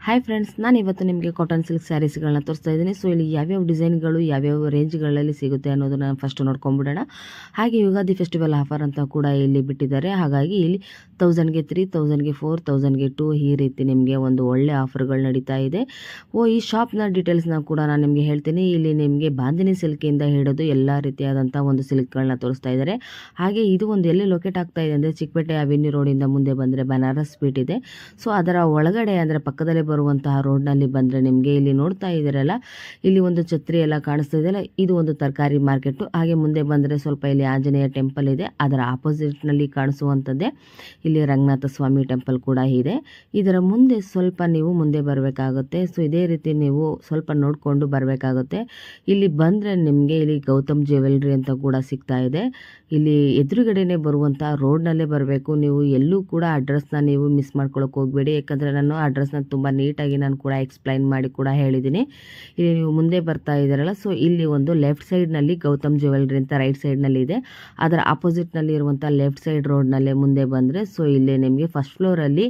Hi friends, ನಾನು ಇವತ್ತು ನಿಮಗೆ ಕಾಟನ್ ಸಿಲ್ಕ್ ಸ್ಯಾರೀಸ್ಗಳನ್ನ ತೋರಿಸ್ತಾ ಇದ್ದೀನಿ. ಸೊ ಇಲ್ಲಿ ಯಾವ್ಯಾವ ಡಿಸೈನ್ಗಳು ಯಾವ್ಯಾವ ರೇಂಜ್ಗಳಲ್ಲಿ ಸಿಗುತ್ತೆ ಅನ್ನೋದನ್ನ ಫಸ್ಟ್ ನೋಡ್ಕೊಂಡ್ಬಿಡೋಣ. ಹಾಗೆ ಯುಗಾದಿ ಫೆಸ್ಟಿವಲ್ ಆಫರ್ ಅಂತ ಕೂಡ ಇಲ್ಲಿ ಬಿಟ್ಟಿದ್ದಾರೆ. ಹಾಗಾಗಿ ಇಲ್ಲಿ 1000ಗೆ 3, 1000ಗೆ 4, 1000ಗೆ 2 ಈ ರೀತಿ ನಿಮಗೆ ಒಂದು ಒಳ್ಳೆ ಆಫರ್ಗಳು ನಡೀತಾ ಇದೆ. ಈ ಶಾಪ್ನ ಡೀಟೇಲ್ಸ್ನ ಕೂಡ ನಾನು ನಿಮಗೆ ಹೇಳ್ತೀನಿ. ಇಲ್ಲಿ ನಿಮಗೆ ಬಾಂದಿನಿ ಸಿಲ್ಕಿಂದ ಹಿಡಿದು ಎಲ್ಲ ರೀತಿಯಾದಂಥ ಒಂದು ಸಿಲ್ಕ್ಗಳನ್ನ ತೋರಿಸ್ತಾ ಇದ್ದಾರೆ. ಹಾಗೆ ಇದು ಒಂದು ಎಲ್ಲಿ ಲೊಕೇಟ್ ಆಗ್ತಾ ಇದೆ ಅಂದರೆ ಚಿಕ್ಕಪೇಟೆ ಅವೆನ್ಯೂ ರೋಡಿಂದ ಮುಂದೆ ಬಂದರೆ ಬನಾರಸ್ ಸ್ವೀಟ್ ಇದೆ. ಸೊ ಅದರ ಒಳಗಡೆ ಅಂದರೆ ಪಕ್ಕದಲ್ಲೇ ಬರುವಂತಹ ರೋಡ್ನಲ್ಲಿ ಬಂದರೆ ನಿಮಗೆ ಇಲ್ಲಿ ನೋಡ್ತಾ ಇದ್ದೀರಲ್ಲ, ಇಲ್ಲಿ ಒಂದು ಛತ್ರಿ ಎಲ್ಲ ಕಾಣಿಸ್ತಾ ಇದೆಯಲ್ಲ, ಇದು ಒಂದು ತರಕಾರಿ ಮಾರ್ಕೆಟು. ಹಾಗೆ ಮುಂದೆ ಬಂದರೆ ಸ್ವಲ್ಪ ಇಲ್ಲಿ ಆಂಜನೇಯ ಟೆಂಪಲ್ ಇದೆ. ಅದರ ಆಪೋಸಿಟ್ನಲ್ಲಿ ಕಾಣಿಸುವಂಥದ್ದೇ ಇಲ್ಲಿ ರಂಗನಾಥ ಸ್ವಾಮಿ ಟೆಂಪಲ್ ಕೂಡ ಇದೆ. ಇದರ ಮುಂದೆ ಸ್ವಲ್ಪ ನೀವು ಮುಂದೆ ಬರಬೇಕಾಗುತ್ತೆ. ಸೊ ಇದೇ ರೀತಿ ನೀವು ಸ್ವಲ್ಪ ನೋಡಿಕೊಂಡು ಬರಬೇಕಾಗುತ್ತೆ. ಇಲ್ಲಿ ಬಂದರೆ ನಿಮಗೆ ಇಲ್ಲಿ ಗೌತಮ್ ಜ್ಯುವೆಲ್ರಿ ಅಂತ ಕೂಡ ಸಿಗ್ತಾ ಇದೆ. ಇಲ್ಲಿ ಎದುರುಗಡೆನೆ ಬರುವಂಥ ರೋಡ್ನಲ್ಲೇ ಬರಬೇಕು. ನೀವು ಎಲ್ಲೂ ಕೂಡ ಅಡ್ರೆಸ್ನ ನೀವು ಮಿಸ್ ಮಾಡ್ಕೊಳ್ಳೋಕೆ ಹೋಗಬೇಡಿ. ಯಾಕಂದರೆ ನಾನು ಅಡ್ರೆಸ್ನ ತುಂಬ ನೀಟಾಗಿ ನಾನು ಕೂಡ ಎಕ್ಸ್ಪ್ಲೈನ್ ಮಾಡಿ ಕೂಡ ಹೇಳಿದ್ದೀನಿ. ಇಲ್ಲಿ ನೀವು ಮುಂದೆ ಬರ್ತಾ ಇದ್ದೀರಲ್ಲ, ಸೊ ಇಲ್ಲಿ ಒಂದು ಲೆಫ್ಟ್ ಸೈಡ್ನಲ್ಲಿ ಗೌತಮ್ ಜ್ಯುವೆಲ್ರಿ ಅಂತ ರೈಟ್ ಸೈಡ್ನಲ್ಲಿ ಇದೆ. ಅದರ ಆಪೋಸಿಟ್ನಲ್ಲಿ ಇರುವಂಥ ಲೆಫ್ಟ್ ಸೈಡ್ ರೋಡ್ನಲ್ಲೇ ಮುಂದೆ ಬಂದರೆ ಸೊ ಇಲ್ಲಿ ನಿಮಗೆ ಫಸ್ಟ್ ಫ್ಲೋರಲ್ಲಿ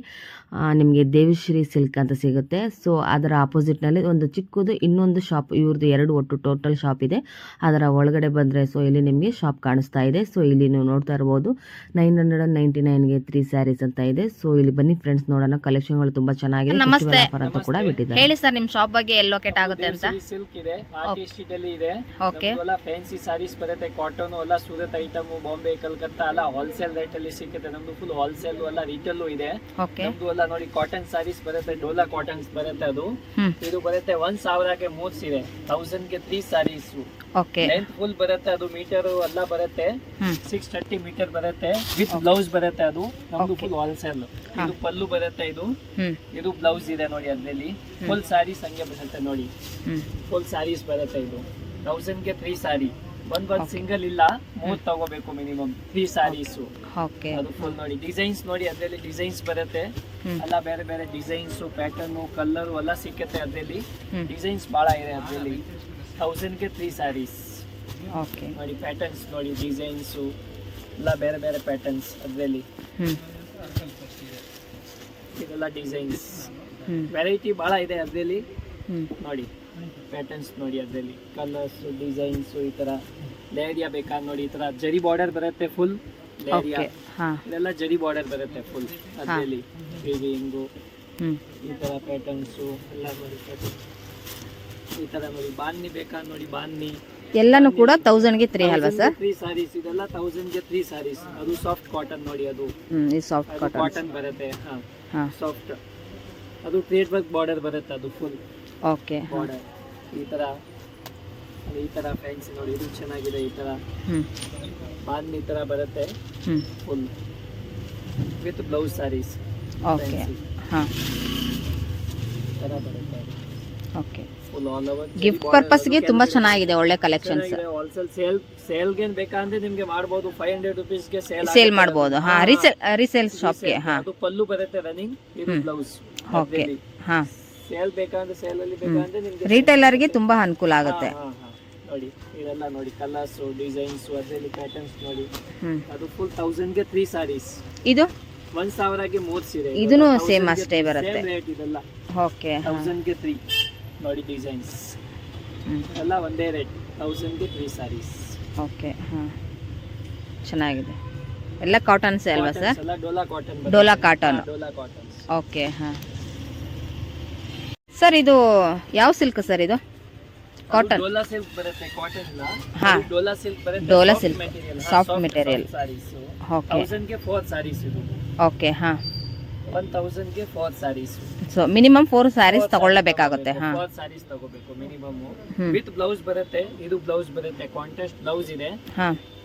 ನಿಮಗೆ ದೇವಿಶ್ರೀ ಸಿಲ್ಕ್ ಅಂತ ಸಿಗುತ್ತೆ. ಸೊ ಅದರ ಆಪೋಸಿಟ್ನಲ್ಲಿ ಒಂದು ಚಿಕ್ಕದು ಇನ್ನೊಂದು ಶಾಪ್, ಇವ್ರದ್ದು 2 ಒಟ್ಟು ಟೋಟಲ್ ಶಾಪ್ ಇದೆ. ಅದರ ಒಳಗಡೆ ಬಂದರೆ ಸೊ ಇಲ್ಲಿ ನಿಮಗೆ ಶಾಪ್ ಕಾಣಿಸ್ತಾ ಇದೆ. ಸೊ ಇಲ್ಲಿ ನೀವು ನೋಡ್ತಾ ಇರ್ಬೋದು 999ಗೆ 3 ಸ್ಯಾರೀಸ್ ಅಂತ ಇದೆ. ಸೊ ಇಲ್ಲಿ ಬನ್ನಿ ಫ್ರೆಂಡ್ಸ್, ನೋಡೋಣ. ಕಲೆಕ್ಷನ್ಗಳು ತುಂಬಾ ಚೆನ್ನಾಗಿದೆ. ನಮಸ್ತೆ ಅಂತ ಕೂಡ ಬಿಟ್ಟಿದ್ದಾರೆ. ಹೇಳಿ ಸರ್, ನಿಮ್ಮ ಶಾಪ್ ಬಗ್ಗೆ ಎಲ್ಲಿ ಲೊಕೇಟ್ ಆಗುತ್ತೆ ಅಂತ? ಸಿಲ್ಕ್ ಇದೆ, ಆರ್ಟಿಸ್ಟ್ ಅಲ್ಲಿ ಇದೆ. ಓಕೆ, ಎಲ್ಲ ಫ್ಯಾನ್ಸಿ ಸಾರೀಸ್ ಬರುತ್ತೆ, ಕಾಟನ್ ಎಲ್ಲ ಸೂರತ್ ಐಟಮ್, ಬಾಂಬೆ, ಕಲ್ಕತ್ತಾ ಎಲ್ಲ ಹೋಲ್ಸೇಲ್ ರೇಟ್ ಅಲ್ಲಿ ಸಿಗುತ್ತೆ. ನಮ್ದು ಫುಲ್ ಹೋಲ್ಸೇಲ್ ಎಲ್ಲ ರಿಟೇಲ್ ಇದೆ. ಓಕೆ, ನಮ್ದು ಎಲ್ಲ ನೋಡಿ ಕಾಟನ್ ಸಾರೀಸ್ ಬರುತ್ತೆ, ಡೋಲಾ ಕಾಟನ್ಸ್ ಬರುತ್ತೆ. ಅದು ಇದು ಬರುತ್ತೆ 1000ಗೆ 3 ಸೀರೆ, 1000ಗೆ 3 ಸಾರೀಸ್. ಓಕೆ, ಲೆಂತ್ ಫುಲ್ ಬರುತ್ತೆ. ಅದು ಮೀಟರ್ ಎಲ್ಲ ಬರುತ್ತೆ, 630 ಮೀಟರ್ ಬರುತ್ತೆ ವಿತ್ ಬ್ಲೌಸ್ ಬರುತ್ತೆ. ಅದು ನಮ್ದು ಫುಲ್ ಹೋಲ್ಸೇಲ್. ಇದು ಪಲ್ಲು ಬರುತ್ತೆ, ಇದು ಬ್ಲೌಸ್ ಇದೆ ನೋಡಿ. ಅದ್ರಲ್ಲಿ ಫುಲ್ ಸಾರೀಸ್ ಹಂಗೆ ಬರುತ್ತೆ ನೋಡಿ. ಫುಲ್ ಸಾರೀಸ್ ಬರುತ್ತೆ. ಇದು 1000ಗೆ 3 ಸಾರಿ. ಒಂದ್ ಸಿಂಗಲ್ ಇಲ್ಲ, 3 ತಗೋಬೇಕು ಮಿನಿಮಮ್. 3 ಸಾರೀಸ್. ಓಕೆ, ಅದು ಫುಲ್ ನೋಡಿ. ಡಿಸೈನ್ಸ್ ನೋಡಿ, ಅದ್ರಲ್ಲಿ ಡಿಸೈನ್ಸ್ ಬರುತ್ತೆ. ಎಲ್ಲ ಬೇರೆ ಬೇರೆ ಡಿಸೈನ್ಸ್, ಪ್ಯಾಟರ್ನ್, ಕಲರ್ ಎಲ್ಲ ಸಿಕ್ಕತ್ತೆ. ಅದ್ರಲ್ಲಿ ಡಿಸೈನ್ಸ್ ಬಹಳ ಇದೆ. ಅದ್ರಲ್ಲಿ 1000ಗೆ 3 ಸಾರೀಸ್. ಓಕೆ ನೋಡಿ, ಪ್ಯಾಟರ್ನ್ಸ್ ನೋಡಿ, ಡಿಸೈನ್ಸ್ ಎಲ್ಲ ಬೇರೆ ಬೇರೆ ಪ್ಯಾಟರ್ನ್ಸ್. ಅದ್ರಲ್ಲಿ ಇದೆಲ್ಲ ಡಿಸೈನ್ಸ್, ವೆರೈಟಿ ಬಹಳ ಇದೆ ಅದ್ರಲ್ಲಿ. ನೋಡಿ ಪ್ಯಾಟರ್ನ್ಸ್ ನೋಡಿ, ಅದ್ರಲ್ಲಿ ಕಲರ್ಸ್, ಡಿಸೈನ್ಸ್. ಈ ತರ ಲೇರಿಯಾ ಬೇಕಾ ನೋಡಿ, ಈ ತರ ಜರಿ ಬಾರ್ಡರ್ ಬರುತ್ತೆ ಫುಲ್ ಲೇರಿಯಾ. ಇದೆಲ್ಲ ಜರಿ ಬಾರ್ಡರ್ ಬರುತ್ತೆ ಫುಲ್. ಅದ್ರಲ್ಲಿ ಹಿಂಗು ಈ ತರ ಪ್ಯಾಟರ್ನ್ಸ್ ಎಲ್ಲ ಬರುತ್ತೆ. ಈ ತರ ನೋಡಿ, ಬಾನ್ನಿ ಬೇಕಾ ನೋಡಿ, ಬಾನ್ನಿ ಎಲ್ಲಾನು ಕೂಡ 1000ಗೆ 3 ಅಲ್ವಾ ಸರ್? 3 ಸಾರೀಸ್. ಇದೆಲ್ಲ 1000ಗೆ 3 ಸಾರೀಸ್. ಅದು ಸಾಫ್ಟ್ ಕಾಟನ್ ನೋಡಿ. ಅದು ಈ ಸಾಫ್ಟ್ ಕಾಟನ್ ಬರುತ್ತೆ. ಸಾಫ್ಟ್. ಅದು ಥ್ರೆಡ್ ವರ್ಕ್ ಬಾರ್ಡರ್ ಬರುತ್ತೆ. ಅದು ಫುಲ್ ಓಕೆ ಬಾರ್ಡರ್. ಈ ತರ ಫ್ಯಾನ್ಸಿ ನೋಡಿ, ಇದು ಚೆನ್ನಾಗಿದೆ. ಈ ತರ ಬಾಂಧಿ ತರ ಬರುತ್ತೆ full with blouse saris. Okay, ತರ ಬರುತ್ತೆ. Okay, full all over gift ಪರ್ಪಸ್ಗೆ ತುಂಬಾ ಚೆನ್ನಾಗಿದೆ. ಒಳ್ಳೆ ಕಲೆಕ್ಷನ್ಸ್. ಹೋಲ್ಸೇಲ್ ಸೇಲ್ಗೆ ಬೇಕಂದ್ರೆ ನಿಮ್ಗೆ ಮಾಡಬಹುದು. 500 ರೂಪೀಸ್ಗೆ ಸೇಲ್ ಮಾಡಬಹುದು. ರೀಸೇಲ್ ಶಾಪ್ಗೆ. ಅದು ಪಲ್ಲು ಬರುತ್ತೆ ರನ್ನಿಂಗ್, ಇದು ಬ್ಲೌಸ್. ಓಕೆ, ಸೇಲ್ ಬೇಕಂದ್ರೆ ಸೇಲ್ ಅಲ್ಲಿ ಬೇಕಂದ್ರೆ ನಿಮ್ಗೆ ರಿಟೇಲರ್ಗೆ ತುಂಬಾ ಅನುಕೂಲ ಆಗುತ್ತೆ. ನೋಡಿ, ಇದೆಲ್ಲ ನೋಡಿ, ಕಲರ್ಸ್, ಡಿಸೈನ್ಸ್, ಅದರಲ್ಲಿ ಪ್ಯಾಟರ್ನ್ಸ್ ನೋಡಿ. ಅದು ಫುಲ್ 1000ಗೆ 3 ಸಾರೀಸ್. ಇದು 1000ಗೆ 3 ಸೀರೆ. ಇದನ್ನು ಸೇಮ್ ಅಷ್ಟೇ ಬರುತ್ತೆ. ಸೇಮ್ ರೇಟ್ ಇದೆಲ್ಲ. ಓಕೆ, 1000ಗೆ 3 ನೋಡಿ. ಡಿಸೈನ್ಸ್ ಎಲ್ಲ ಒಂದೇ ರೇಟ್, 1000ಗೆ 3 ಸಾರೀಸ್. ಓಕೆ, ಚೆನ್ನಾಗಿದೆ. ಎಲ್ಲ ಕಾಟನ್ಸ್ ಅಲ್ವಾ ಸರ್? ಎಲ್ಲ Dola cotton. Dola cotton. Dola cottons. Okay, sir ಇದು ಯಾವ ಸಿಲ್ಕ್ ಸರ್? ಇದು ಕಾಟನ್. ಡೋಲಾ ಸಿಲ್ಕ್ ಬರುತ್ತೆ, ಕಾಟನ್ ಇಲ್ಲ. ಹಾ, ಡೋಲಾ ಸಿಲ್ಕ್ ಬರುತ್ತೆ. Dola silk soft material. Saris. Okay, 1000ಗೆ 4 ಸಾರೀಸ್. ಇದು ಓಕೆ, 1000ಗೆ 4 ಸಾರೀಸ್. ಸೊ ಮಿನಿಮಮ್ 4 ಸ್ಯಾರೀಸ್ ತಗೊಳ್ಳಬೇಕಾಗುತ್ತೆ. 4 ಸಾರೀಸ್ ತಗೋಬೇಕು ಮಿನಿಮಮ್. ವಿತ್ ಬ್ಲೌಸ್ ಬರುತ್ತೆ. ಇದು ಬ್ಲೌಸ್ ಬರುತ್ತೆ, ಕಾಂಟ್ರಾಸ್ಟ್ ಬ್ಲೌಸ್ ಇದೆ.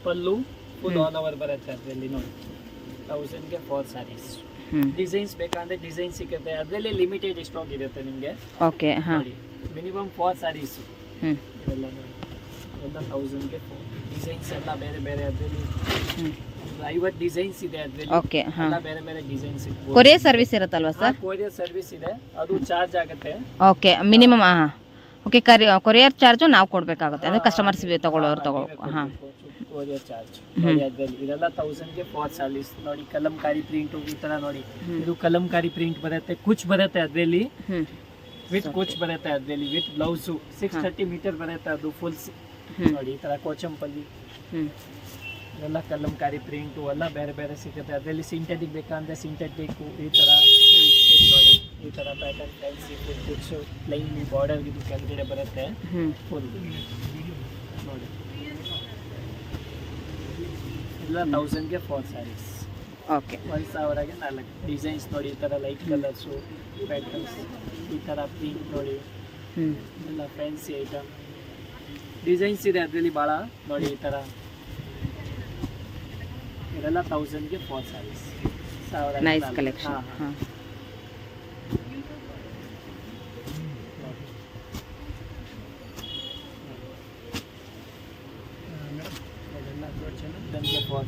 ಪಲ್ಲು ಫುಲ್ ಆಲ್ ಓವರ್ ಬರುತ್ತೆ. ಅದ್ರಲ್ಲಿ ನೋಡಿ 1000ಗೆ 4 ಸಾರೀಸ್. ಡಿಸೈನ್ಸ್ ಬೇಕಂದ್ರೆ ಡಿಸೈನ್ ಸಿಗುತ್ತೆ. ಅದರಲ್ಲಿ ಲಿಮಿಟೆಡ್ ಸ್ಟಾಕ್ ಇರುತ್ತೆ ನಿಮಗೆ. Okay, minimum 4 saris. ಇದೆಲ್ಲ ನೋಡಿ, ಎಲ್ಲ 1000ಗೆ 4 ಡಿಸೈನ್ಸ್ ಎಲ್ಲ ಬೇರೆ ಬೇರೆ. ಅದರಲ್ಲಿ 50 ಡಿಸೈನ್ಸ್ ಇದೆ. ಅದರಲ್ಲಿ ಓಕೆ, ಎಲ್ಲ ಬೇರೆ ಬೇರೆ ಡಿಸೈನ್ಸ್. ಕೊರಿಯರ್ ಸರ್ವಿಸ್ ಇರುತ್ತಲ್ವಾ ಸರ್? ಕೊರಿಯರ್ ಸರ್ವಿಸ್ ಇದೆ, ಅದು ಚಾರ್ಜ್ ಆಗುತ್ತೆ. Okay, minimum okay courier charge ನಾವು ಕೊಡಬೇಕಾಗುತ್ತೆ ಅಂದರೆ ಕಸ್ಟಮರ್ಸ್ ತಗೊಳ್ಳೋರು ಹಾಂ ಕೊರಿಯರ್ ಚಾರ್ಜ್ ನೋಡಿ ಅದ್ರಲ್ಲಿ ಇದೆಲ್ಲ 1000ಗೆ 4 ಸ್ಯಾರೀಸ್ ನೋಡಿ ಕಲಂಕಾರಿ ಪ್ರಿಂಟ್ ಈ ತರ ನೋಡಿ ಇದು ಕಲಂಕಾರಿ ಪ್ರಿಂಟ್ ಬರುತ್ತೆ ಕುಚ್ ಬರುತ್ತೆ ಅದ್ರಲ್ಲಿ ವಿತ್ ಕುಚ್ ಬರುತ್ತೆ ಅದ್ರಲ್ಲಿ ವಿತ್ ಬ್ಲೌಸ್ 630 ಮೀಟರ್ ಬರುತ್ತೆ ಅದು ಫುಲ್ ನೋಡಿ ಈ ತರ ಕೋಚಂಪಲ್ಲಿ ಎಲ್ಲ ಕಲಂಕಾರಿ ಪ್ರಿಂಟು ಎಲ್ಲ ಬೇರೆ ಬೇರೆ ಸಿಗುತ್ತೆ ಅದರಲ್ಲಿ ಸಿಂಥೆಟಿಕ್ ಬೇಕಂದ್ರೆ ಸಿಂಥೆಟಿಕ್ ಈ ತರ ನೋಡಿ ಈ ತರ ಪ್ಯಾಟರ್ನ್ ಫ್ಯಾನ್ಸಿ ಫುಲ್ ಕುಚ್ ಪ್ಲೈನ್ ಬಾರ್ಡರ್ ಇದು ಕೆಳಗಡೆ ಬರುತ್ತೆ ಫುಲ್ ನೋಡಿ ಎಲ್ಲ 1000ಗೆ 4 ಸ್ಯಾರೀಸ್ ಓಕೆ 1000ಗೆ 4 ಡಿಸೈನ್ಸ್ ನೋಡಿ ಈ ತರ ಲೈಟ್ ಕಲರ್ಸು ಪ್ಯಾಟರ್ನ್ಸ್ ಈ ತರ ಪ್ರಿಂಟ್ ನೋಡಿ ಎಲ್ಲ ಫ್ಯಾನ್ಸಿ ಐಟಮ್ ಡಿಸೈನ್ಸ್ ಇದೆ ಅದರಲ್ಲಿ ಭಾಳ ನೋಡಿ ಈ ತರ ಇದೆಲ್ಲ 1000ಗೆ 4 ಸ್ಯಾರೀಸ್ ನೈಸ್ ಕಲೆಕ್ಷನ್ ಹಾಂ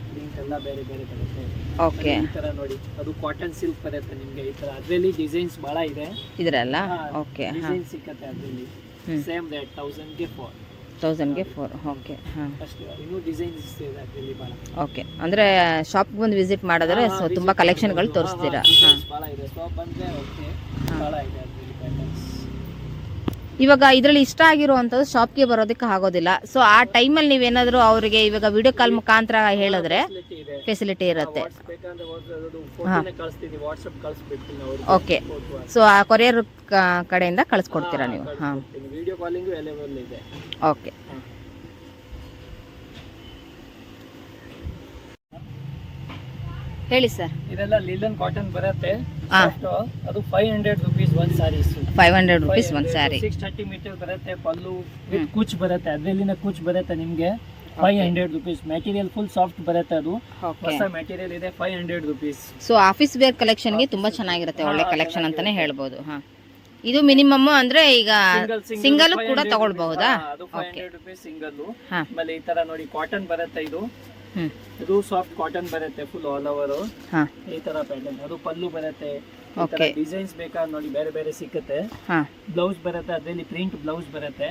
ಪ್ರಿಂಟ್ ಎಲ್ಲ ಬೇರೆ ಬೇರೆ ಬರುತ್ತೆ ಓಕೆ ಈ ತರ ನೋಡಿ ಅದು ಕಾಟನ್ ಸಿಲ್ಕ್ ಬರುತ್ತೆ ನಿಮಗೆ ಈ ತರ ಅದರಲ್ಲಿ ಡಿಸೈನ್ಸ್ ಭಾಳ ಇದೆ ಇದರಲ್ಲ ಓಕೆ ಹಾಂ ಡಿಸೈನ್ ಸಿಕ್ಕತ್ತೆ ಅದರಲ್ಲಿ ಸೇಮ್ ರೇಟ್ 1000ಗೆ 4 ಓಕೆ ಹಾಂ ಅಷ್ಟೇ ಇನ್ನೂ ಡಿಸೈನ್ಸ್ ಇದೆ ಅದರಲ್ಲಿ ಭಾಳ ಓಕೆ ಅಂದರೆ ಶಾಪ್ಗೆ ಬಂದು ವಿಸಿಟ್ ಮಾಡಿದ್ರೆ ಸೊ ತುಂಬ ಕಲೆಕ್ಷನ್ಗಳು ತೋರಿಸ್ತೀರಾ ಹಾಂ ಭಾಳ ಇದೆ ಶಾಪ್ ಬಂದರೆ ಓಕೆ ಭಾಳ ಇದೆ ಅದರಲ್ಲಿ ಪ್ಯಾಟರ್ನ್ಸ್ ಇವಾಗ ಇದರಲ್ಲಿ ಇಷ್ಟ ಆಗಿರುವಂಥದ್ದು ಶಾಪ್ಗೆ ಬರೋದಕ್ಕೆ ಆಗೋದಿಲ್ಲ ಸೊ ಆ ಟೈಮಲ್ಲಿ ನೀವೇನಾದರೂ ಅವರಿಗೆ ಇವಾಗ ವಿಡಿಯೋ ಕಾಲ್ ಮುಖಾಂತರ ಹೇಳಿದ್ರೆ ಫೆಸಿಲಿಟಿ ಇರುತ್ತೆ ಓಕೆ ಸೊ ಆ ಕೊರಿಯರ್ ಕಡೆಯಿಂದ ಕಳಿಸ್ಕೊಡ್ತೀರಾ ನೀವು ಹಾಂ ವಿಡಿಯೋ ಕಾಲಿಂಗು ಅವೈಲೇಬಲ್ ಇದೆ ಓಕೆ ಹೇಳಿ ಸರ್ ಇದೆಲ್ಲ ಲಿಲನ್ ಕಾಟನ್ ಬರುತ್ತೆ ಅದು 500 rupees ಒಂದು ಸ್ಯಾರೀಸ್ 500 rupees ಒಂದು ಸ್ಯಾರಿ 630 ಮೀಟರ್ ಬರುತ್ತೆ ಪಲ್ಲು ವಿತ್ ಕುಚ್ ಬರುತ್ತೆ ಅದರಲ್ಲಿನ ಕುಚ್ ಬರುತ್ತೆ ನಿಮಗೆ 500 rupees ಮೆಟೀರಿಯಲ್ ಫುಲ್ ಸಾಫ್ಟ್ ಬರುತ್ತೆ ಅದು ಹೊಸ ಮೆಟೀರಿಯಲ್ ಇದೆ 500 rupees ಸೊ ಆಫೀಸ್ ವೇರ್ ಕಲೆಕ್ಷನ್ಗೆ ತುಂಬಾ ಚೆನ್ನಾಗಿರುತ್ತೆ ಒಳ್ಳೆ ಕಲೆಕ್ಷನ್ ಅಂತಾನೆ ಹೇಳ್ಬೋದು ಹಾಂ ಇದು ಮಿನಿಮಮ್ ಅಂದ್ರೆ ಈಗ ಸಿಂಗಲ್ ಕೂಡ ತಗೊಳ್ಬಹುದಾ ಅದು 500 rupees ಸಿಂಗಲ್ ಆಮೇಲೆ ಈ ತರ ನೋಡಿ ಕಾಟನ್ ಬರುತ್ತೆ ಇದು ಸಾಫ್ಟ್ ಕಾಟನ್ ಬರುತ್ತೆ ಫುಲ್ ಆಲ್ ಓವರ್ ಈ ತರ ಪ್ಯಾಟರ್ನ್ ಅದು ಪಲ್ಲು ಬರುತ್ತೆ ಡಿಸೈನ್ಸ್ ಬೇಕಾದ್ರೆ ನೋಡಿ ಬೇರೆ ಬೇರೆ ಸಿಕ್ಕುತ್ತೆ ಬ್ಲೌಸ್ ಬರುತ್ತೆ ಅದರಲ್ಲಿ ಪ್ರಿಂಟ್ ಬ್ಲೌಸ್ ಬರುತ್ತೆ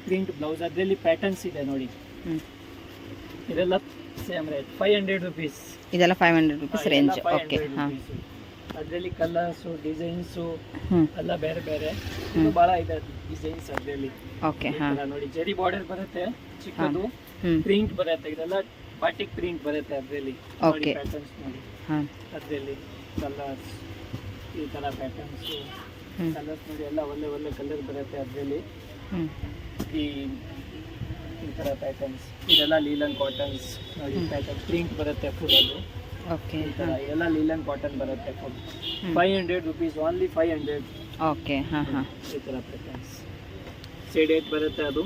ಪ್ರಿಂಟ್ ಬ್ಲೌಸ್ ಅದರಲ್ಲಿ ಪ್ಯಾಟರ್ನ್ಸ್ ಇದೆ ನೋಡಿ ಇದೆಲ್ಲ ಸೇಮ್ ರೇಟ್ 500 rupees ಇದೆಲ್ಲ 500 rupees ರೇಂಜ್ ಓಕೆ ಅದರಲ್ಲಿ ಕಲರ್ಸ್ ಡಿಸೈನ್ಸ್ ಎಲ್ಲ ಬೇರೆ ಬೇರೆ ಬಹಳ ಇದೆ ಡಿಸೈನ್ಸ್ ಅದರಲ್ಲಿ ಓಕೆ ನೋಡಿ ಜರಿ ಬಾರ್ಡರ್ ಬರುತ್ತೆ ಚಿಕ್ಕದು ಪ್ರಿಂಟ್ ಬರುತ್ತೆ ಇದೆಲ್ಲ ಬಾಟಿಕ್ ಪ್ರಿಂಟ್ ಬರುತ್ತೆ ಅದರಲ್ಲಿ ಓಕೆ ಪ್ಯಾಟರ್ನ್ಸ್ ನೋಡಿ ಅದರಲ್ಲಿ ಕಲರ್ಸ್ ಈ ತರ ಪ್ಯಾಟರ್ನ್ಸ್ ಕಲರ್ಸ್ ನೋಡಿ ಎಲ್ಲ ಒಳ್ಳೆ ಒಳ್ಳೆ ಕಲರ್ ಬರುತ್ತೆ ಅದರಲ್ಲಿ ಈ ತರ ಪ್ಯಾಟರ್ನ್ಸ್ ಇದೆಲ್ಲ ಲೀಲನ್ ಕಾಟನ್ಸ್ ನೋಡಿ ಪ್ಯಾಟರ್ನ್ ಪ್ರಿಂಟ್ ಬರುತ್ತೆ ಫುಲ್ ಅದು ಓಕೆ ಎಲ್ಲ ಲೀಲನ್ ಕಾಟನ್ ಬರುತ್ತೆ ಫುಲ್ 500 rupees ಓನ್ಲಿ 500 ಓಕೆ ಹಾಂ ಹಾಂ ಈ ತರ ಪ್ಯಾಟರ್ನ್ಸ್ ಶೇಡೆಡ್ ಬರುತ್ತೆ ಅದು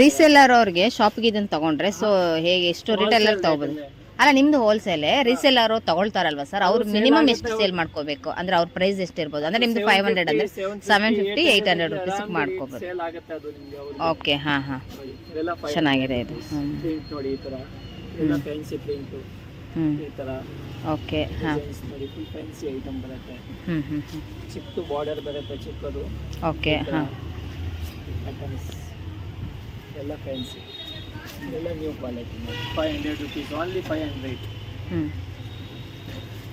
ರೀಸೇಲರ್ ಅವ್ರಿಗೆ ಶಾಪ್ಗೆ ಇದನ್ನ ತಗೊಂಡ್ರೆ ಸೊ ಹೇಗೆ ಎಷ್ಟು ರಿಟೇಲರ್ ತಗೋಬೋದು ಅಲ್ಲ ನಿಮ್ದು ಹೋಲ್ಸೇಲ್ ರೀಸೇಲರ್ ತಗೊಳ್ತಾರಲ್ವಾ ಸರ್ ಅವ್ರು ಮಿನಿಮಮ್ ಎಷ್ಟು ಸೇಲ್ ಮಾಡ್ಕೋಬೇಕು ಅಂದ್ರೆ ಅವ್ರ ಪ್ರೈಸ್ ಎಷ್ಟು ಇರ್ಬೋದು ಅಂದ್ರೆ ನಿಮ್ದು 500 ಅಂದ್ರೆ 750 800 rupees ಮಾಡ್ಕೋಬಹುದು ಓಕೆ ಹಾಂ ಹಾಂ ಚೆನ್ನಾಗಿದೆ ಇದು ನೋಡಿ ಈ ತರ ಎಲ್ಲ ಫ್ಯಾನ್ಸಿ ಪ್ರಿಂಟ್ ಈ ತರ ಓಕೆ ಹಾಂ ನೋಡಿ ಫುಲ್ ಫ್ಯಾನ್ಸಿ ಐಟಮ್ ಬರುತ್ತೆ ಚಿಕ್ಕ ಬಾರ್ಡರ್ ಬರುತ್ತೆ ಚಿಕ್ಕದು ಓಕೆ ಹಾಂ ಎಲ್ಲ ಫ್ಯಾನ್ಸಿ ಎಲ್ಲ new quality 500 rupees only 500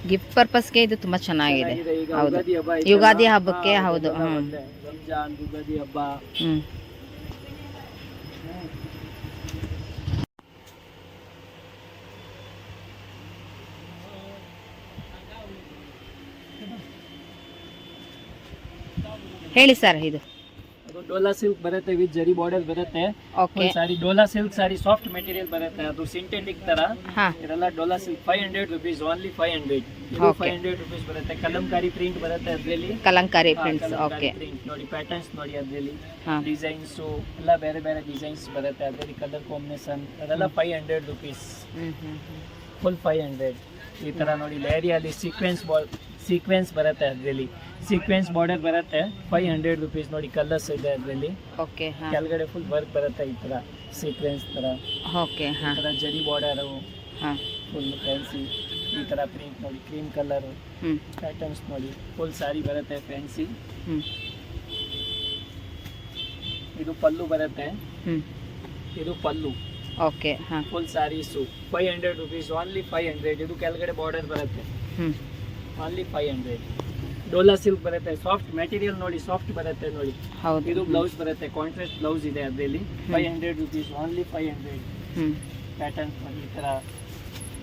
gift ಪರ್ಪಸ್ಗೆ ಇದು ತುಂಬಾ ಚೆನ್ನಾಗಿದೆ ಈಗ ಹೌದು ಯುಗಾದಿ ಹಬ್ಬ ಯುಗಾದಿ ಹಬ್ಬಕ್ಕೆ ಹೌದು ರಂಜಾನ್ ಯುಗಾದಿ ಹಬ್ಬ ಹೇಳಿ ಸರ್ ಇದು ಅದು ಡೋಲಾ ಸಿಲ್ಕ್ ಬರುತ್ತೆ ವಿತ್ ಜರಿ ಬಾರ್ಡರ್ ಬರುತ್ತೆ ಓಕೆ ಸಾರಿ ಡೋಲಾ ಸಿಲ್ಕ್ ಸಾರಿ ಸಾಫ್ಟ್ ಮೆಟೀರಿಯಲ್ ಬರುತ್ತೆ ಅದು ಸಿಂಥೆಟಿಕ್ ತರ ಹಾಂ ಇದೆಲ್ಲ ಡೋಲಾ ಸಿಲ್ಕ್ 500 rupees ಓನ್ಲಿ 500 ಇದು 500 rupees ಬರುತ್ತೆ ಕಲಂಕಾರಿ ಪ್ರಿಂಟ್ ಬರುತ್ತೆ ಅದರಲ್ಲಿ ಕಲಂಕಾರಿ ಪ್ರಿಂಟ್ಸ್ ಓಕೆ ಪ್ರಿಂಟ್ ನೋಡಿ ಪ್ಯಾಟರ್ನ್ಸ್ ನೋಡಿ ಅದರಲ್ಲಿ ಡಿಸೈನ್ಸ್ ಎಲ್ಲ ಬೇರೆ ಬೇರೆ ಡಿಸೈನ್ಸ್ ಬರುತ್ತೆ ಅದರಲ್ಲಿ ಕಲರ್ ಕಾಂಬಿನೇಷನ್ ಅದೆಲ್ಲ 500 rupees ಫುಲ್ 500 ಈ ತರ ನೋಡಿ ಲೇರಿಯಲ್ಲಿ ಸೀಕ್ವೆನ್ಸ್ ಬರುತ್ತೆ ಅದರಲ್ಲಿ ಸೀಕ್ವೆನ್ಸ್ ಬಾರ್ಡರ್ ಬರುತ್ತೆ 500 rupees ನೋಡಿ ಕಲರ್ಸ್ ಇದೆ ಅದರಲ್ಲಿ ಓಕೆ ಹಾಂ ಕೆಳಗಡೆ ಫುಲ್ ವರ್ಕ್ ಬರುತ್ತೆ ಈ ತರ ಸೀಕ್ವೆನ್ಸ್ ತರ ಓಕೆ ಹಾಂ ಈ ತರ ಜರಿ ಬಾರ್ಡರ್ ಹಾಂ ಫುಲ್ ಫ್ಯಾನ್ಸಿ ಈ ತರ ಪ್ರಿಂಟ್ ನೋಡಿ ಕ್ರೀಮ್ ಕಲರ್ ಪ್ಯಾಟರ್ನ್ಸ್ ನೋಡಿ ಫುಲ್ ಸಾರಿ ಬರುತ್ತೆ ಫ್ಯಾನ್ಸಿ ಇದು ಪಲ್ಲು ಬರುತ್ತೆ, ಹ್ಞೂ ಇದು ಪಲ್ಲು ಓಕೆ ಹಾಂ ಫುಲ್ ಸ್ಯಾರೀಸು 500 ರುಪೀಸ್, ಓನ್ಲಿ 500. ಇದು ಕೆಳಗಡೆ ಬಾರ್ಡರ್ ಬರುತ್ತೆ, ಹ್ಞೂ ಓನ್ಲಿ 500. ಡೋಲಾ ಸಿಲ್ಕ್ ಬರುತ್ತೆ, ಸಾಫ್ಟ್ ಮೆಟೀರಿಯಲ್ ನೋಡಿ, ಸಾಫ್ಟ್ ಬರುತ್ತೆ ನೋಡಿ. ಹೌದು ಇದು ಬ್ಲೌಸ್ ಬರುತ್ತೆ, ಕಾಂಟ್ರಾಸ್ಟ್ ಬ್ಲೌಸ್ ಇದೆ ಅದರಲ್ಲಿ. 500 ರುಪೀಸ್, ಓನ್ಲಿ 500. ಹ್ಞೂ ಪ್ಯಾಟರ್ನ್ ನೋಡಿ ಈ ಥರ,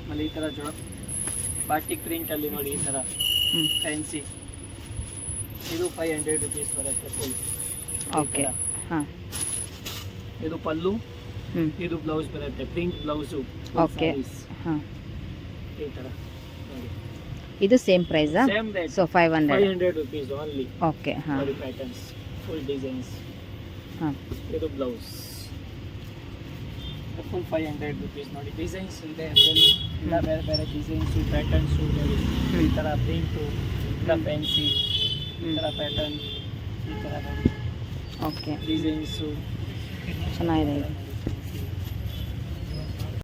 ಆಮೇಲೆ ಈ ಥರ ಬಾಟಿಕ್ ಪ್ರಿಂಟಲ್ಲಿ ನೋಡಿ ಈ ಥರ ಹ್ಞೂ ಫ್ಯಾನ್ಸಿ. ಇದು 500 ರುಪೀಸ್ ಬರುತ್ತೆ ಫುಲ್. ಓಕೆ ಹಾಂ ಇದು ಪಲ್ಲು, ಹ್ಞೂ ಇದು ಬ್ಲೌಸ್ ಬರುತ್ತೆ, ಪ್ರಿಂಟ್ ಬ್ಲೌಸು. ಓಕೆ ಹಾಂ ಈ ಥರ ನೋಡಿ, ಇದು ಸೇಮ್ ಪ್ರೈಸಾ? Same rate, so 500 500 rupees only. Okay ಹಾಂ ನೋಡಿ ಪ್ಯಾಟರ್ನ್ಸ್, ಫುಲ್ ಡಿಸೈನ್ಸ್. ಹಾಂ ಇದು ಬ್ಲೌಸ್ ಫುಲ್ 500 ರುಪೀಸ್. ನೋಡಿ ಡಿಸೈನ್ಸ್ ಇದೆ ಅದರಲ್ಲಿ, ಇಲ್ಲ ಬೇರೆ ಬೇರೆ ಡಿಸೈನ್ಸು, ಪ್ಯಾಟರ್ನ್ಸು ನೋಡಿ. ಈ ಥರ ಪ್ರಿಂಟು, ಈ ಥರ ಫ್ಯಾನ್ಸಿ, ಈ ಥರ ಪ್ಯಾಟರ್ನ್, ಈ ಥರ ನೋಡಿ ಓಕೆ ಡಿಸೈನ್ಸು. ಚೆನ್ನಾಗಿದೆ ಇದು